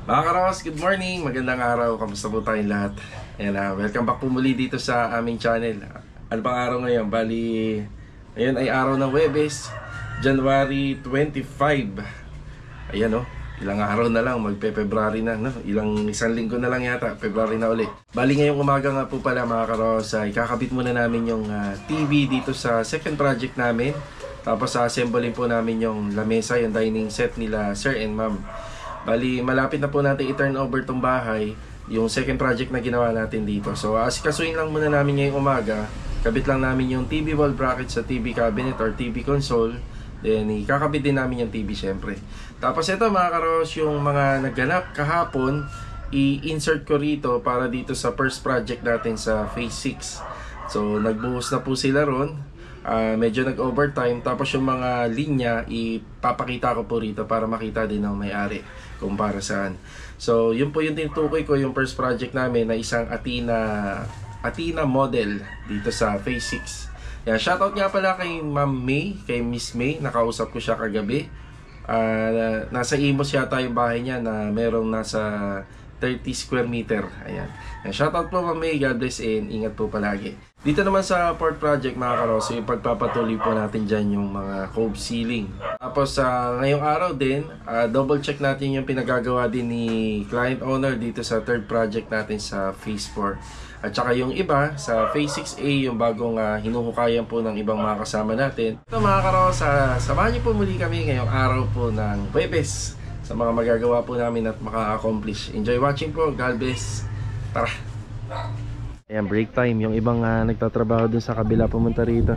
Mga Karos, good morning! Magandang araw, kamusta po tayong lahat? And welcome back po muli dito sa aming channel. Ano bang araw ngayon? Bali, ngayon ay araw ng Huwebes, January 25. Ayan o, ilang araw na lang, magpe-February na, no? Isang linggo na lang yata, February na ulit. Bali ngayong umaga nga po pala mga Karos, ikakabit muna namin yung TV dito sa second project namin. Tapos assemblein po namin yung lamesa, yung dining set nila Sir and Ma'am. Bali, malapit na po natin i-turn over tong bahay, yung second project na ginawa natin dito. So, asikasuin lang muna namin ngayong umaga. Kabit lang namin yung TV wall bracket sa TV cabinet or TV console. Then, ikakabit din namin yung TV syempre. Tapos ito mga Karos, yung mga nagganap kahapon, i-insert ko rito para dito sa first project natin sa phase 6. So, nagbuhos na po sila ron. Medyo nag-overtime. Tapos yung mga linya, ipapakita ko po rito para makita din ng may-ari kung para saan. So, yun po yung tinutukoy ko, yung first project namin na isang Athena model dito sa phase 6. Yan, shoutout nga pala kay Ma'am May, kay Miss May, nakausap ko siya kagabi. Nasa Imos yata yung bahay niya na merong nasa 30 square meter. Ayan. Yan, shoutout po Ma'am May, God bless and ingat po palagi. Dito naman sa port project mga Karos, yung pagpapatuloy po natin dyan yung mga cove ceiling. Tapos ngayong araw din, double check natin yung pinagagawa din ni client owner dito sa third project natin sa phase 4. At saka yung iba sa phase 6A, yung bagong hinuhukayan po ng ibang mga kasama natin. Ito mga Karos, samahan niyo po muli kami ngayong araw po ng Huwebes sa mga magagawa po namin at maka-accomplish. Enjoy watching po, God bless. Tara! Ayan, break time. Yung ibang nagtatrabaho dun sa kabila pumunta rito.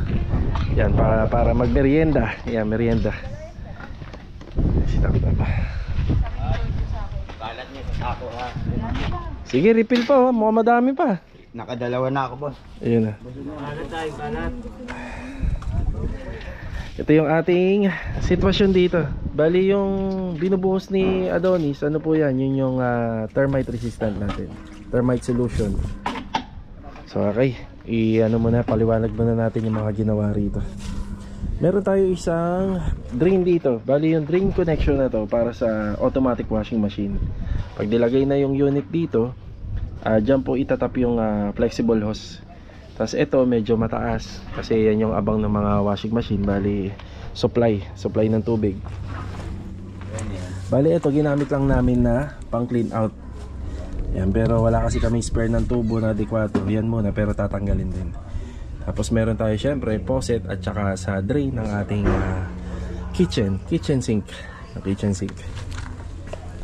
Yan, para magmerienda. Ayan, merienda. Balat niyo sa ako ha. Sige, refill pa. Mukhang madami pa. Nakadalawa na ako, boss. Ayun na. Balat tayo, balat. Ito yung ating sitwasyon dito. Bali yung binubuhos ni Adonis, ano po yan? Yun yung termite resistant natin. Termite solution. So okay, paliwanag muna natin yung mga ginawa rito. Meron tayo isang drain dito. Bali yung drain connection na to para sa automatic washing machine. Pag nilagay na yung unit dito, dyan po itatap yung flexible hose. Tapos ito medyo mataas kasi yan yung abang ng mga washing machine. Bali supply ng tubig. Bali ito ginamit lang namin na pang clean out. Yan, pero wala kasi kami spare ng tubo na adequado. Yan muna, pero tatanggalin din. Tapos meron tayo syempre faucet at saka sa drain ng ating kitchen sink.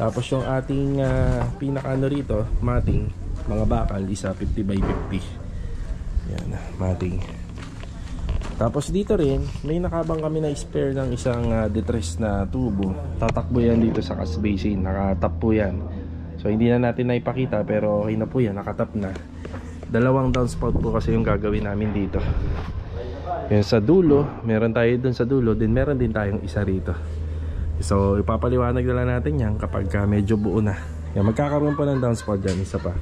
Tapos yung ating pinaka-ano rito, matting, mga bakal, isa 50 by 50. Yan, matting. Tapos dito rin, may nakabang kami na spare ng isang detress na tubo. Tatakbo yan dito sa cash basin, nakatap po yan. So hindi na natin naipakita pero okay na po yan, nakatap na. Dalawang downspout po kasi yung gagawin namin dito. Yung sa dulo, meron tayo dun sa dulo, din meron din tayong isa rito. So ipapaliwanag na lang natin yan kapag medyo buo na. Yan, magkakaroon pa ng downspout dyan, isa pa.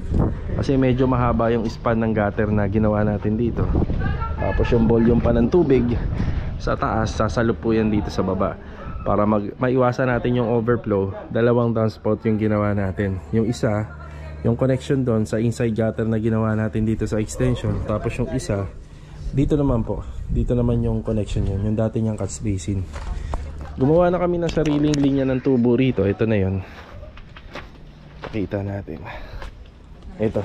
Kasi medyo mahaba yung span ng gutter na ginawa natin dito. Tapos yung volume pa ng tubig sa taas, sasalop po yan dito sa baba. Para maiwasan natin yung overflow, dalawang downspout yung ginawa natin. Yung isa, yung connection doon sa inside gutter na ginawa natin dito sa extension. Tapos yung isa, dito naman po. Dito naman yung connection yun, yung dati niyang catch basin. Gumawa na kami ng sariling linya ng tubo rito. Ito na yun. Pakita natin. Ito.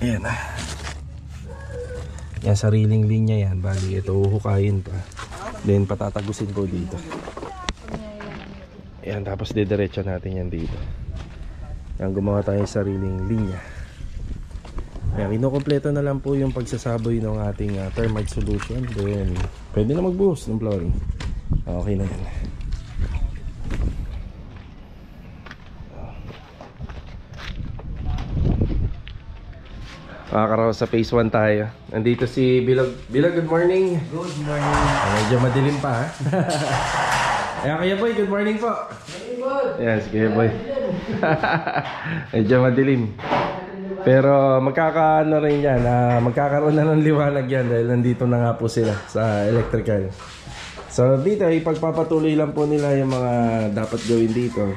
Ayan. Yan, sariling linya yan. Bali, ito huhukayin pa. Then patatagusin po dito. Ayan, tapos didiretso natin yan dito. Ayan, gumawa tayo ng sariling linya. Ayan, kinukompleto na lang po yung pagsasaboy ng ating termite solution. Then pwede na magbuhos ng flooring. Okay na yan. Makakaraw sa phase 1 tayo. Nandito si Bilog. Bilog, good morning. Good morning. Medyo madilim pa ha. Ayan, Kuya Boy, good morning po. Ayan, si Kuya Boy. Medyo madilim. Pero magkakaano rin yan, magkakaroon na ng liwanag yan dahil nandito na nga po sila sa electrical. So dito ipagpapatuloy lang po nila yung mga dapat gawin dito.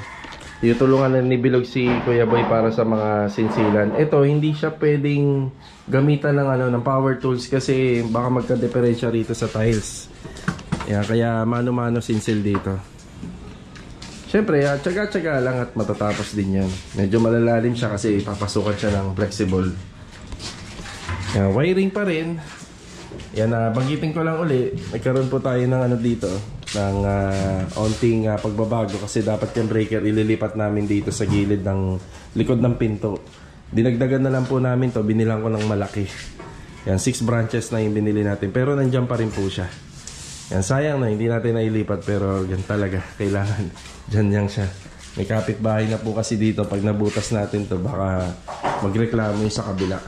Tutulungan na ni Bilog si Kuya Boy para sa mga sinsilan. Ito, hindi siya pwedeng gamitan ng, ng power tools kasi baka magka-diferensya rito sa tiles. Yan, kaya mano-mano sinsil dito. Siyempre, tsaga-tsaga lang at matatapos din yan. Medyo malalalim siya kasi papasukan siya ng flexible. Yan, wiring pa rin. Yan, banggitin ko lang uli. Nagkaroon po tayo ng dito. Ng onting pagbabago kasi dapat yung breaker ililipat namin dito sa gilid ng likod ng pinto. Dinagdagan na lang po namin to, binilang ko ng malaki. Yan, 6 branches na yung binili natin pero nandiyan pa rin po siya. Yan, sayang na hindi natin nailipat pero yan talaga kailangan. Diyan yan siya. May kapitbahay na po kasi dito, pag nabutas natin to baka magreklamo yung sa kabila.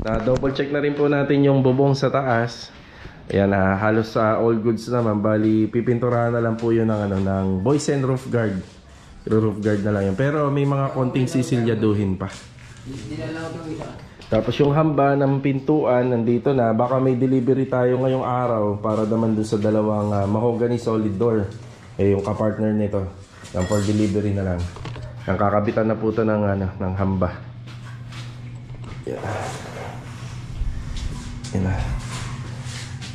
Na double check na rin po natin yung bubong sa taas. Ayan, halos all goods naman. Bali, pipinturahan na lang po yun ng boys and roof guard. Roof guard na lang yun. Pero may mga konting sisilyaduhin pa. Tapos yung hamba ng pintuan, nandito na. Baka may delivery tayo ngayong araw para naman dun sa dalawang mahogany solid door. Yung kapartner nito. Yung for delivery na lang. Yung kakabitan na po ito ng hamba. Yan. Yan na.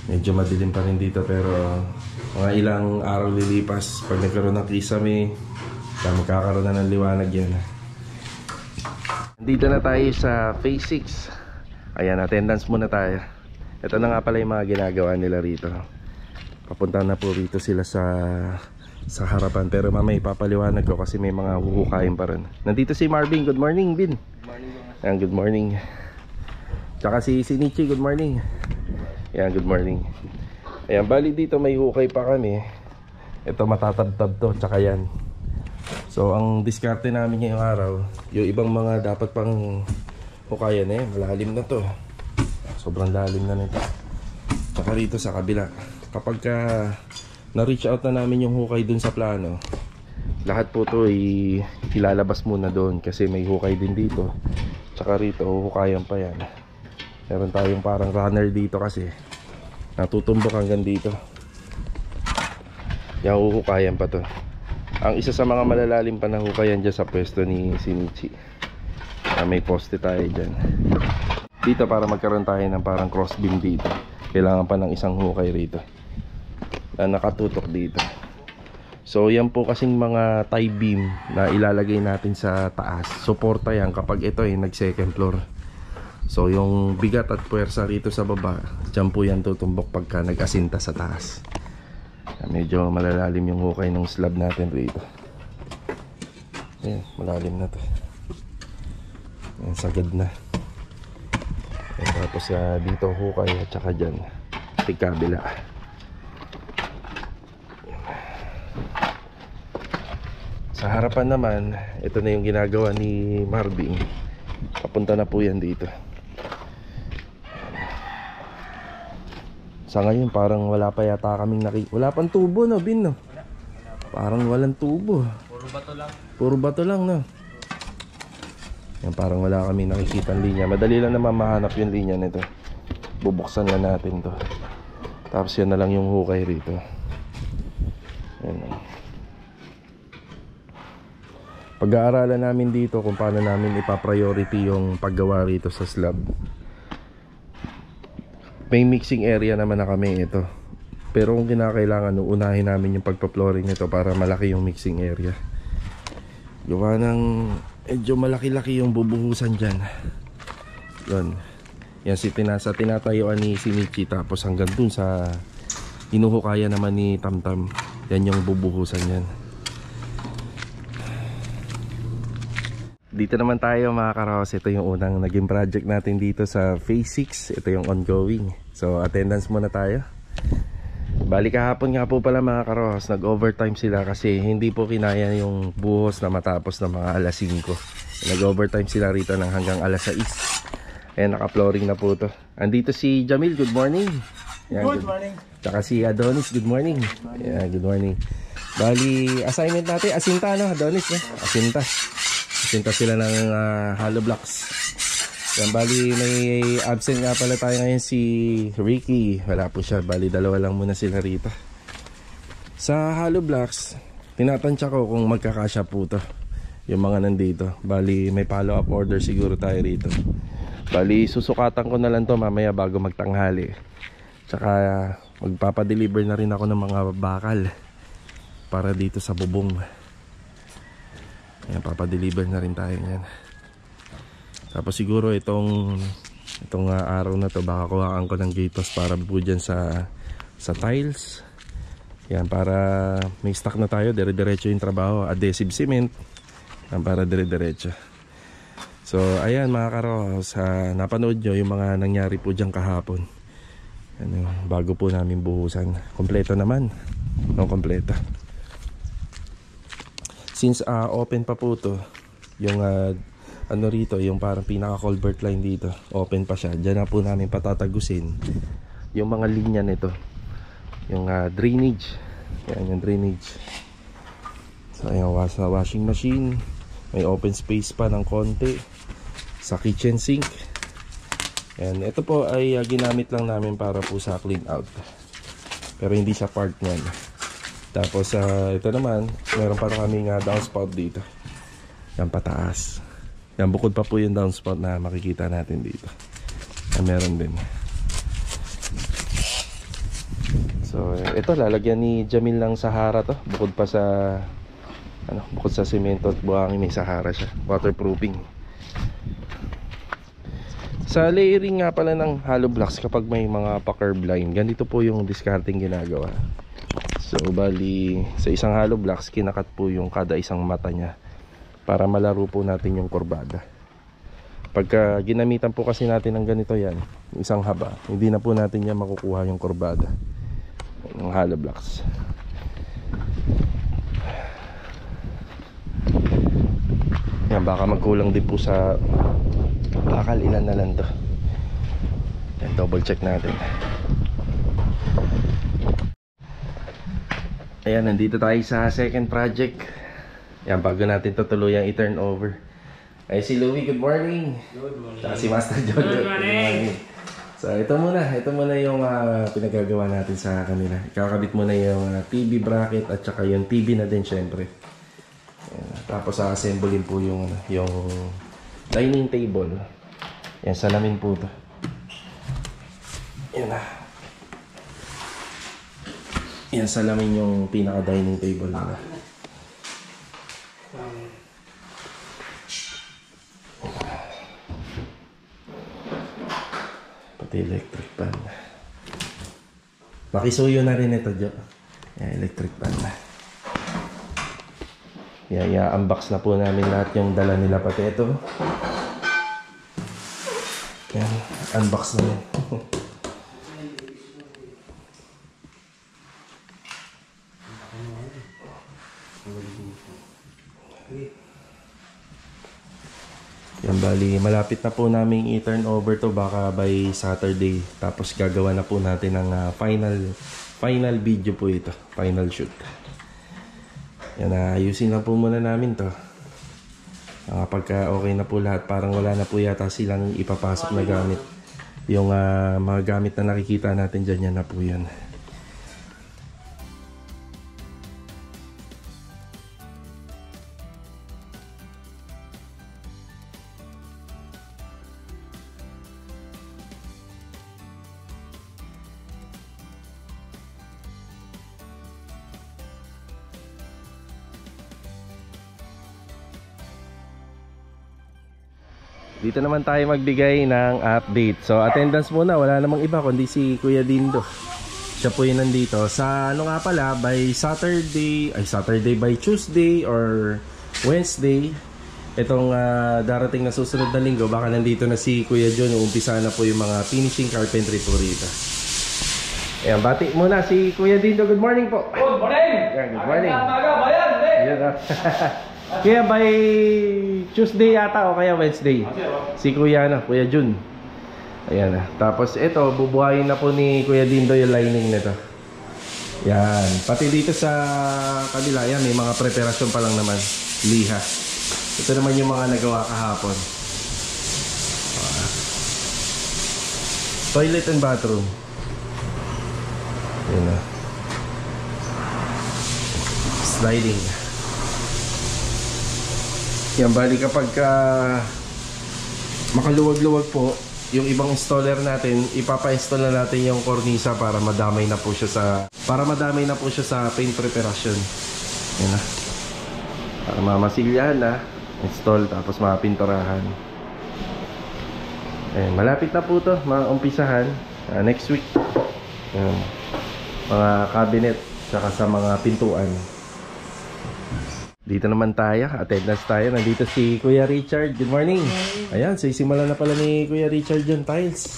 Medyo madilim pa rin dito pero mga ilang araw lilipas pag nagkaroon ng kisame, magkakaroon na ng liwanag yan. Dito na tayo sa phase 6. Ayan, attendance muna tayo. Ito na nga pala yung mga ginagawa nila rito. Papunta na po rito sila sa harapan pero mamaya ipapaliwanag ko kasi may mga huhukain pa rin. Nandito si Marvin. Good morning, Bin. Ayan, good morning. Tsaka si Nichi, good morning. Ayan, good morning. Ayan, bali dito may hukay pa kami. Ito matatabtab to, tsaka yan. So, ang diskarte namin ngayong araw, yung ibang mga dapat pang hukayan malalim na to. Sobrang lalim na nito. Tsaka rito sa kabila. Kapag na-reach out na namin yung hukay dun sa plano, lahat po to ilalabas muna doon kasi may hukay din dito. Tsaka rito, hukayan pa yan. Meron tayong parang runner dito kasi natutumbok hanggang dito. Yan, huhukayan pa to. Ang isa sa mga malalalim pa na hukayan dyan sa pwesto ni Shinichi. May poste tayo dyan. Dito para magkaroon tayo ng parang crossbeam dito. Kailangan pa ng isang hukay rito na nakatutok dito. So yan po kasing mga tie beam na ilalagay natin sa taas. Suporta yan kapag ito ay nag second floor. So yung bigat at puwersa rito sa baba, dyan po yan tutumbok pagka nag-asinta sa taas. Medyo malalalim yung hukay ng slab natin rito. Ayan, malalim na to. Ayan, sagad na. Ayan, tapos dito hukay at saka dyan tigkabila. Sa harapan naman, ito na yung ginagawa ni Marvin. Papunta na po yan dito. Sa ngayon parang wala pa yata kaming wala pang tubo, no, Bin, no? Parang walang tubo. Puro bato lang. Puro bato lang, no? Yan, parang wala kaming nakikitang linya. Madali lang naman mahanap yung linya nito. Bubuksan na natin to. Tapos yan na lang yung hukay rito. Yan. Pag-aaralan namin dito kung paano namin ipa-priority yung paggawa rito sa slab. May mixing area naman na kami ito. Pero kung kinakailangan, unahin namin yung pagpa-flooring nito para malaki yung mixing area. Gawa ng medyo malaki-laki yung bubuhusan dyan. Yun. Yan sa tinatayuan ni Shinichi. Tapos hanggang dun sa hinuhukaya naman ni Tamtam. Yan yung bubuhusan yan. Dito naman tayo mga karos. Ito yung unang naging project natin dito sa phase 6. Ito yung ongoing. So attendance muna tayo. Bali kahapon nga po pala mga karos, nag-overtime sila kasi hindi po kinaya yung buhos na matapos ng mga alas 5. Nag-overtime sila rito ng hanggang alas 6. Ayan, naka-flooring na po to. Andito si Jamil, good morning. Ayan, good morning. Tsaka si Adonis, good morning. Ayan, good morning. Bali assignment natin, asinta, no? Adonis, no? Asinta sila ng hollow blocks. Yan, bali may absent nga pala tayo ngayon, si Ricky. Wala po siya, bali dalawa lang muna sila rito. Sa hollow blocks, tinatansya ko kung magkakasya po to. yung mga nandito. Bali may follow up order siguro tayo rito. Bali susukatan ko na lang to mamaya bago magtanghali. Tsaka magpapadeliver na rin ako ng mga bakal para dito sa bubong. Ayan, papadeliver na rin tayo yan. Tapos siguro itong araw na to baka kuhaan ko ng gatos para po dyan sa tiles. Yan, para may stock na tayo, dire-diretso yung trabaho. Adhesive cement yan, para dire-diretso. So ayan mga karos, napanood nyo yung mga nangyari po dyan kahapon. Ano, bago po namin buhusan. Kompleto naman. No, kompleto. Since open pa po to, yung ano rito, yung parang pinaka culvert line dito, open pa siya. Diyan na po namin patatagusin yung mga linya nito. Yung drainage. Yan yung drainage. So ayan, sa washing machine, may open space pa ng konti. Sa kitchen sink. And ito po ay ginamit lang namin para po sa clean out. Pero hindi siya part niyan. Tapos ito naman, meron pa kaming downspout dito. Yan pataas. Yan, bukod pa po yung downspout na makikita natin dito. Yan, meron din. So ito lalagyan ni Jamil ng Sahara to. Bukod pa sa bukod sa semento at buhangin, may Sahara siya. Waterproofing. Sa layering nga pala ng hollow blocks, kapag may mga pa-curb line, ganito po yung discarding ginagawa. So bali sa isang hollow blocks, kinakat po yung kada isang mata niya para malaro po natin yung kurbada. Pagka ginamitan po kasi natin ng ganito yan, isang haba, hindi na po natin yan makukuha yung kurbada ng hollow blocks. Yan, baka magkulang din po sa bakal, ilan na lang to. Yan, double check natin. Ayan, nandito tayo sa second project. Yan, bago natin tutuluyang i-turn over. Ay, si Louie, good morning. Good morning. Saka si Master John. Good morning. So ito muna yung pinagagawa natin sa kanila. Ikakabit muna yung TV bracket at saka yung TV na din syempre. Ayan, tapos assemblein po yung dining table. Yan, salamin po to. Yan na. Yan, salamin yung pinaka dining table nila. Pati electric pan. Makisuyo na rin ito, Jo. Yan, electric pan na. Yan, i-unbox na po namin lahat yung dala nila, pati ito. Yan, unbox na yan. Yan, bali malapit na po namin i-turn over to, baka by Saturday. Tapos gagawa na po natin ng final video po ito, final shoot. Yan, ayusin lang po muna namin to. Pagka okay na po lahat, parang wala na po yata silang ipapasok na gamit. Yung mga gamit na nakikita natin dyan, yan na po yan. Dito naman tayo magbigay ng update. So attendance muna, wala namang iba kundi si Kuya Dindo. Siya po yung nandito. Sa ano nga pala, by Saturday by Tuesday or Wednesday, itong darating na susunod na linggo, baka nandito na si Kuya John. Umpisa na po yung mga finishing carpentry po rito. Ayan, bati muna si Kuya Dindo. Good morning po. Good morning! Ayan, good morning. Bayan, Kaya by Tuesday yata o kaya Wednesday, si Kuya Kuya Jun. Ayan na. Tapos ito, bubuhayin na po ni Kuya Dindo yung lining nito. Yan. Pati dito sa kabila, yan, may mga preparasyon pa lang naman. Liha. Ito naman yung mga nagawa kahapon. Toilet and bathroom. Yan na. Sliding. Yan, bali kapag makaluwag-luwag po yung ibang installer natin, ipapa-install na natin yung kornisa para madamay na po siya sa paint preparation. Yan na. Para mamasilyahan na, install tapos mapinturahan. Ayan, malapit na po to, maumpisahan next week. Ayan, mga cabinet saka sa mga pintuan. Dito naman tayo, attendance tayo. Nandito si Kuya Richard. Good morning. Ayan, sisimula na pala ni Kuya Richard yung tiles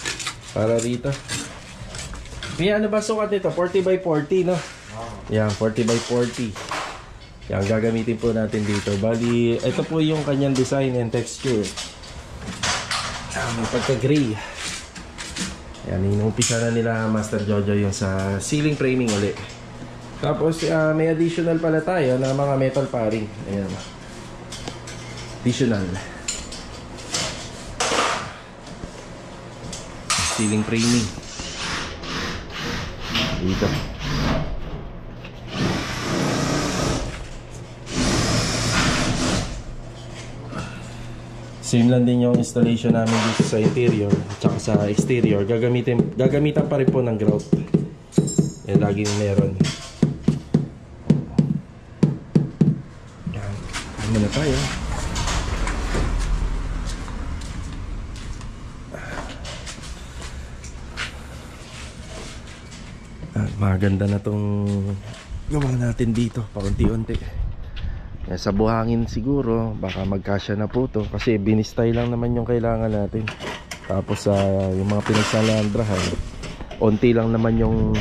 para rito. Kuya, ano ba sukat nito? 40 by 40, no? Yan, 40 by 40. Yan, gagamitin po natin dito. Bali, ito po yung kanyang design and texture. May pagka-gray. Yan, inumpisa na nila Master Jojo yung sa ceiling framing ulit. Tapos may additional pala tayo na mga metal paring. Ayan. Additional. Ceiling framing. Dito. Same lang din yung installation namin dito sa interior at saka sa exterior. Gagamitan pa rin po ng grout. Yan, laging meron. Muna tayo. Maganda na tong gawa natin dito paunti-unti. Sa buhangin siguro baka magkasya na po to kasi binistay lang naman yung kailangan natin. Tapos yung mga pinagsalandrahan, onti lang naman yung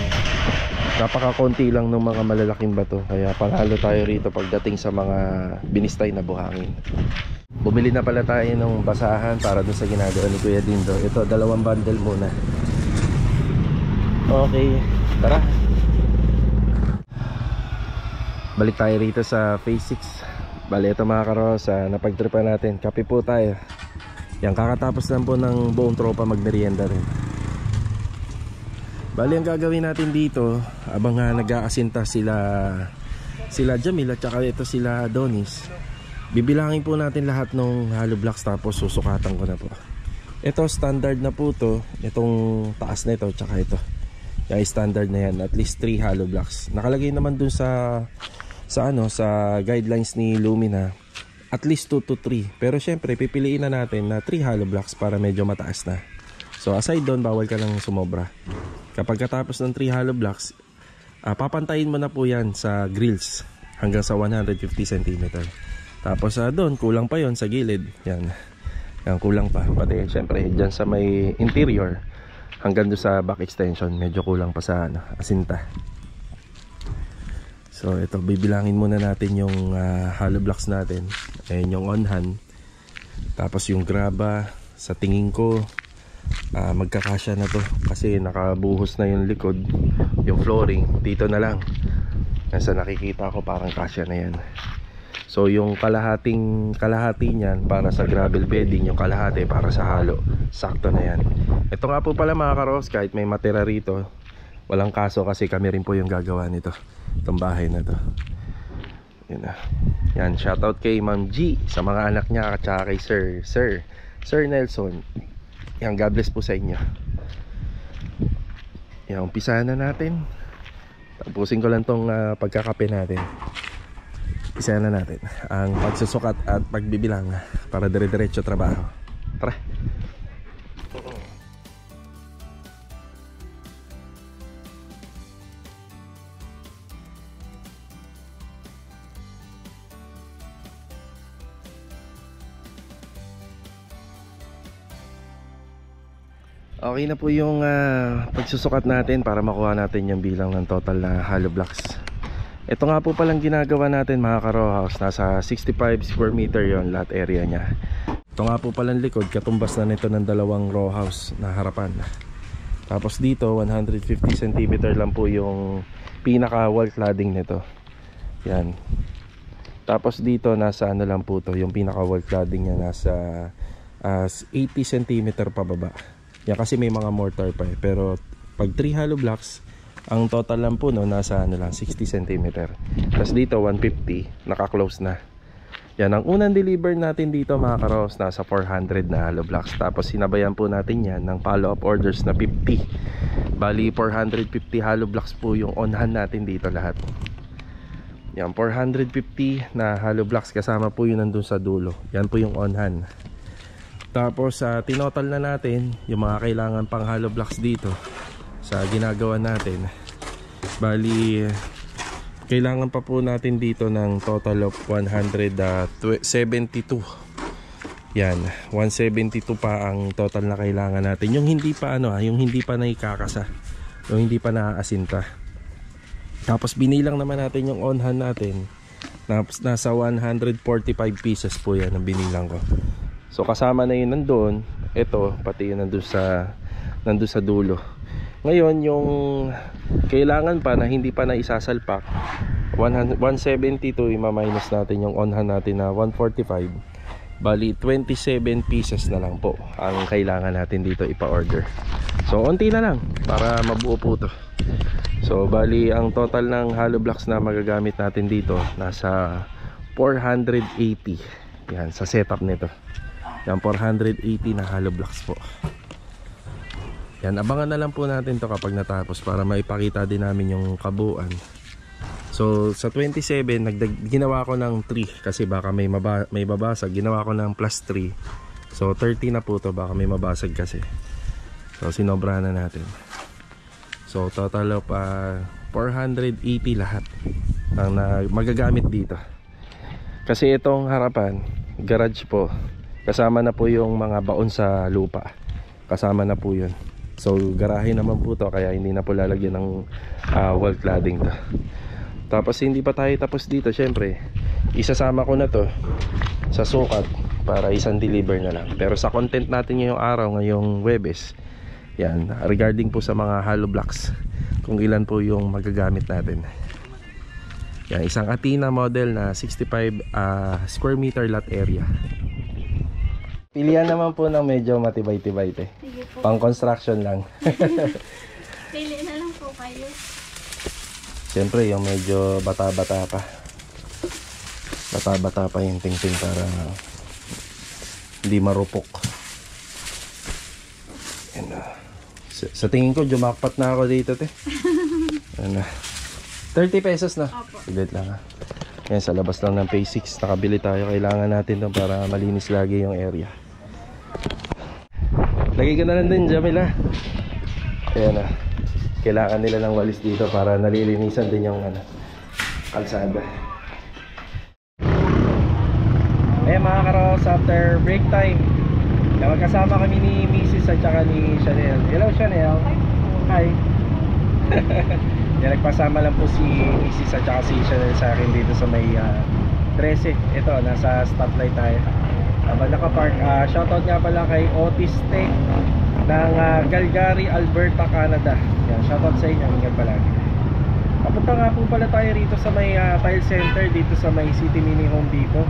napaka-konti lang ng mga malalaking bato. Kaya panghalo tayo rito pagdating sa mga binistay na buhangin. Bumili na pala tayo ng basahan para doon sa ginagawa ni Kuya Dindo. Ito, 2 bundle muna. Okay, tara. Balik tayo rito sa phase 6. Bali, ito mga karosa, napagtripan natin. Kape po tayo. Yan, kakatapos lang po ng buong tropa magmerienda rin. Bali, ang gagawin natin dito abang nag-aasinta sila Jamil at saka ito sila Adonis, bibilangin po natin lahat ng hollow blocks tapos susukatan ko na po. Ito standard na po to, itong taas na ito tsaka ito. Yung standard na yan, at least 3 hollow blocks. Nakalagay naman dun sa guidelines ni Lumina at least 2 to 3. Pero syempre pipiliin na natin na 3 hollow blocks para medyo mataas na. So aside doon, bawal ka lang sumobra. Kapag katapos ng 3 hollow blocks, papantayin mo na po yan sa grills hanggang sa 150 cm. Tapos doon, kulang pa yon sa gilid. Yan, kulang pa. Pati syempre dyan sa may interior hanggang doon sa back extension, medyo kulang pa sa asinta. So ito, bibilangin muna natin yung hollow blocks natin. Ayan yung on hand. Tapos yung graba, sa tingin ko magkakasya na to kasi nakabuhos na yung likod, yung flooring dito na lang. Nasa nakikita ko parang kasya na yan. So yung kalahati niyan para sa gravel bedding, yung kalahati para sa halo. Sakto na yan. Ito nga po pala mga karos, kahit may matira rito, walang kaso kasi kami rin po yung gagawa nito, itong bahay na to. Yan na. Yan, shoutout kay Ma'am G sa mga anak niya at saka kay Sir Nelson. Yan, God bless po sa inyo. Yan, umpisahan na natin. Tapusin ko lang tong pagkakape natin. Umpisahan na natin ang pagsusukat at pagbibilang para dire-diretso trabaho. Tara. Okay na po yung pagsusukat natin para makuha natin yung bilang ng total na hollow blocks. Ito nga po palang ginagawa natin mga ka-row house. Nasa 65 square meter yon lot area nya. Ito nga po palang likod, katumbas na nito ng 2 row house na harapan. Tapos dito 150 cm lang po yung pinaka wall cladding nito. Yan. Tapos dito nasa ano lang po to, yung pinaka wall cladding nya nasa 80 cm pababa. Yan, kasi may mga mortar pa pero pag 3 hollow blocks, ang total lang po no, nasa ano lang 60 cm. Tapos dito 150, naka-close na. Yan, ang unang deliver natin dito mga karos, nasa 400 na hollow blocks. Tapos sinabayan po natin yan ng follow-up orders na 50. Bali 450 hollow blocks po yung on-hand natin dito lahat. Yan, 450 na hollow blocks, kasama po yun nandun sa dulo. Yan po yung on-hand. Tapos tinotal na natin yung mga kailangan pang hollow blocks dito sa ginagawa natin. Bali kailangan pa po natin dito ng total of 172. Yan, 172 pa ang total na kailangan natin. Yung hindi pa yung hindi pa naikakasa, yung hindi pa naaasinta. Tapos binilang naman natin yung on-hand natin. Nasa 145 pieces po yan ang binilang ko. So kasama na yun nandoon. Ito, pati yun nandun sa dulo. Ngayon yung kailangan pa na hindi pa na isasalpak, 172, ima-minus natin yung on-hand natin na 145. Bali 27 pieces na lang po ang kailangan natin dito ipa-order. So onti na lang para mabuo po to. So bali ang total ng hollow blocks na magagamit natin dito nasa 480. Yan sa setup nito. Yan, 480 na hollow blocks po. Yan, abangan na lang po natin to kapag natapos para maipakita din namin yung kabuuan. So sa 27 ginawa ko ng 3 kasi baka may babasag. Ginawa ko ng plus 3. So 30 na po to, baka may mabasag kasi. So sinobra na natin. So total of 480 lahat ang magagamit dito. Kasi itong harapan, garage po. Kasama na po yung mga baon sa lupa. Kasama na po yun. So garahe naman po to, kaya hindi na po lalagyan ng wall cladding to. Tapos hindi pa tayo tapos dito, syempre isasama ko na to sa sukat para isang deliver na lang. Pero sa content natin ngayong araw, ngayong Huwebes, yan, regarding po sa mga hollow blocks, kung ilan po yung magagamit natin. Yan, isang Athena model na 65 square meter lot area. Pilihan naman po ng medyo matibay-tibay te. Pang construction lang. Pili na lang po kayo. Siyempre yung medyo bata-bata pa. Bata-bata pa yung tingting para hindi marupok. Yan, sa tingin ko jumakpat na ako dito te. Yan, 30 pesos na. Saglit lang ha. Yan, sa labas lang ng Phase 6 nakabili tayo. Kailangan natin to para malinis lagi yung area. Lagay ko na lang din, Jamila. Ayan na. Kailangan nila ng walis dito para nalilinisan din yung kalsada. Ayan mga karos, after break time, magkasama kami ni Mrs. at saka ni Chanel. Hello Chanel. Hi. Yan, nagpasama lang po si Mrs. at saka si Chanel sa akin dito sa may 13. Ito, nasa stoplight tayo. Nakapark. Shoutout nga pala kay Otis Tech ng Calgary, Alberta, Canada. Yan, shoutout sa inyo. Ingat palagi. Papunta nga po pala tayo rito sa may tile center dito sa may City Mini Home Depot.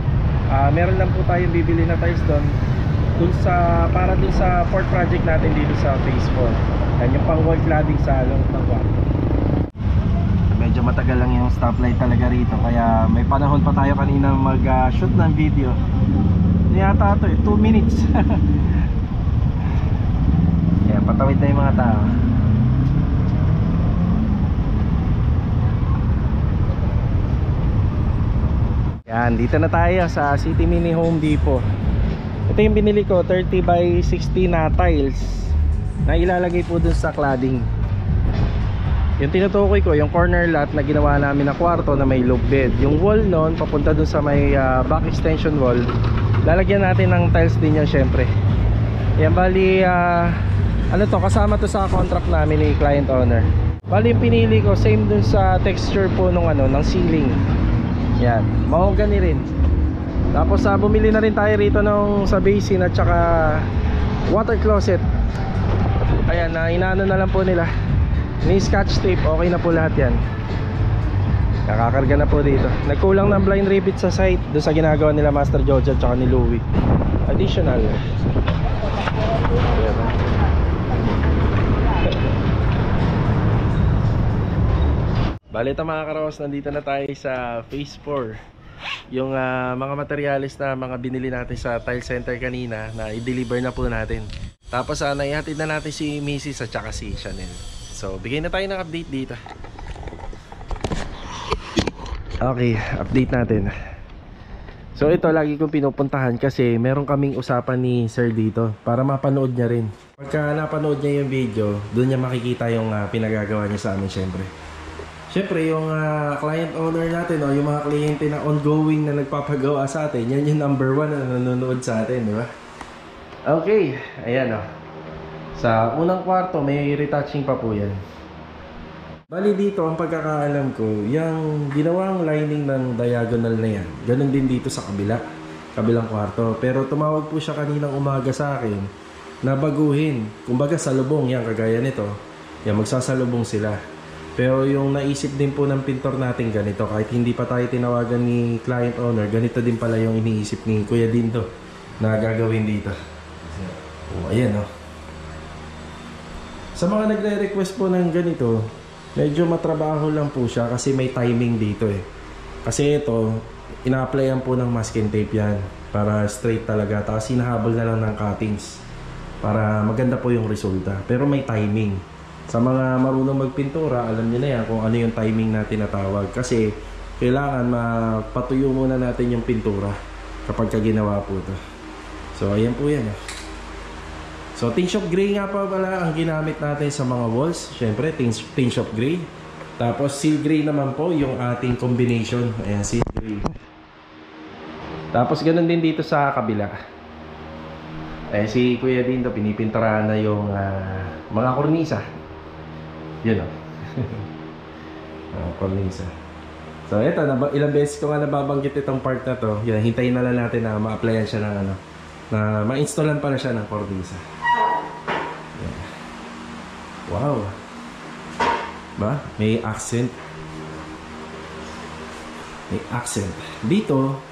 Meron lang po tayong bibili na tiles doon para dun sa port project natin dito sa Phase 4. Yan yung pang wall cladding sa loob ng kwarto. Medyo matagal lang yung stoplight talaga rito, kaya may panahon pa tayo kanina mag-shoot ng video. Yata ito 2 minutes. Kaya patawid na yung mga tao. Yan, dito na tayo sa City Mini Home Depot. Ito yung binili ko, 30 by 60 na tiles na ilalagay po dun sa cladding. Yung tinutukoy ko, yung corner lot na ginawa namin na kwarto na may loop bed. Yung wall nun, papunta dun sa may back extension wall, lalagyan natin ng tiles din yan syempre. Yan, bali kasama to sa contract namin ni client owner. Bali yung pinili ko, same dun sa texture po ng ceiling. Yan, mahogany rin. Tapos bumili na rin tayo rito sa basin at saka water closet. Ayan, inaano na lang po nila ni scotch tape, okay na po lahat yan. Nakakarga na po dito. Nagkulang ng blind ribbit sa site doon sa ginagawa nila Master George at saka ni Louie. Additional. Bale ito mga karos, nandito na tayo sa Phase 4. yung mga materyales na mga binili natin sa tile center kanina na i-deliver na po natin. Tapos naihatid na natin si Mrs. at saka si Chanel. So bigay na tayo ng update dito. Okay, update natin. So ito lagi kong pinupuntahan kasi meron kaming usapan ni Sir dito para mapanood niya rin. Pagka napanood niya yung video, doon niya makikita yung pinagagawa niya sa amin syempre. Syempre yung client owner natin o yung mga kliyente na ongoing na nagpapagawa sa atin, yan yung number 1 na nanonood sa atin, di ba? Okay, ayan o. Sa unang kwarto may retouching pa po yan. Bali dito ang pagkakaalam ko, yung ginawang lining ng diagonal na yan, ganun din dito sa kabilang kwarto. Pero tumawag po siya kaninang umaga sa akin na baguhin. Kumbaga salubong yan, kagaya nito, yan magsasalubong sila. Pero yung naisip din po ng pintor natin ganito, kahit hindi pa tayo tinawagan ni client owner, ganito din pala yung iniisip ni Kuya Dindo na gagawin dito. Oh, ayan oh. Sa mga nagre-request po ng ganito, medyo matrabaho lang po siya kasi may timing dito eh. Kasi ito, ina-applyan po ng masking tape yan para straight talaga. Tapos hinahabol na lang ng cuttings para maganda po yung resulta. Pero may timing. Sa mga marunong magpintura, alam niyo na yan kung ano yung timing na tinatawag. Kasi kailangan mapatuyo muna natin yung pintura kapag ginawa po ito. So ayan po yan. So tint shop gray nga pa pala ang ginamit natin sa mga walls. Siyempre tint shop gray. Tapos seal gray naman po yung ating combination. Ayan, seal gray. Tapos ganun din dito sa kabila. Eh si Kuya Dindo pinipinturahan na yung mga kornisa. Yun o. Kornisa. So eto, ilang beses ko nga nababanggit itong part na to. Yan, hintayin na lang natin na ma-applyan siya ng na ma-installan pala siya ng kornisa. Yan. Wow. Ba? May accent. May accent. Dito,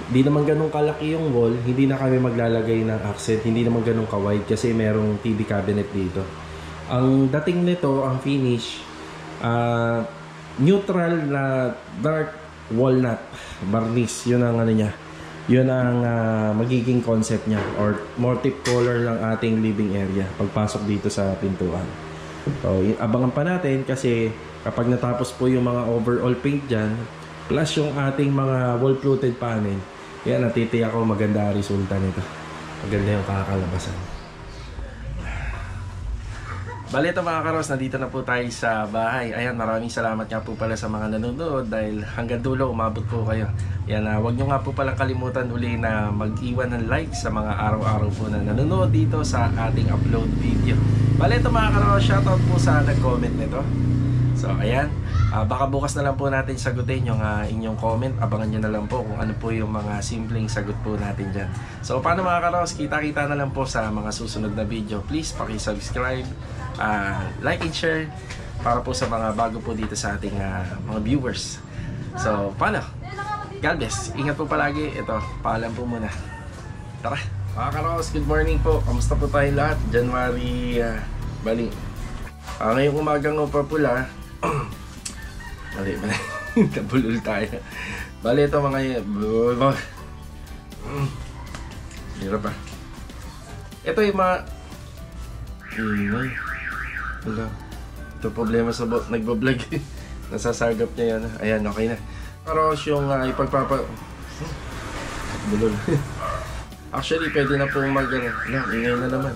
hindi naman ganun kalaki yung wall. Hindi na kami maglalagay ng accent. Hindi naman ganun ka-wide kasi merong TV cabinet dito. Ang dating nito, ang finish, neutral na dark walnut varnish. Yun ang ano niya. Yun ang magiging concept niya or motif color ng ating living area pagpasok dito sa pintuan. So, abangan pa natin kasi kapag natapos po yung mga overall paint dyan, plus yung ating mga wall fluted panel, yan, natitiyak ko maganda resulta nito. Maganda yung kakalabasan. Bali ito mga karos, nandito na po tayo sa bahay. Ayan, maraming salamat nga po pala sa mga nanonood dahil hanggang dulo umabot po kayo. Ayan, huwag nyo nga po palang kalimutan uli na mag-iwan ng like sa mga araw-araw po na nanonood dito sa ating upload video. Bali ito mga karos, shoutout po sa nag-comment nito. So ayan, baka bukas na lang po natin sagutin yung inyong comment. Abangan nyo na lang po kung ano po yung mga simpleng sagot po natin dyan. So paano mga karos, kita-kita na lang po sa mga susunod na video. Please paki-subscribe, like and share para po sa mga bago po dito sa ating mga viewers. So paano? God bless. Ingat po palagi. Ito, paalam po muna. Tara. Mga karos, good morning po. Kamusta po tayo lahat? January, bali. Ngayong umagang pula. Mali. Nabulol tayo. Bali ito mga hirap pa. Ito yung mga wala. Ito problema sa nagbablog. Nasasagap niya yan. Ayan, okay na. Karos yung ipagpapa bulol. Actually pwede na pong ingay na naman.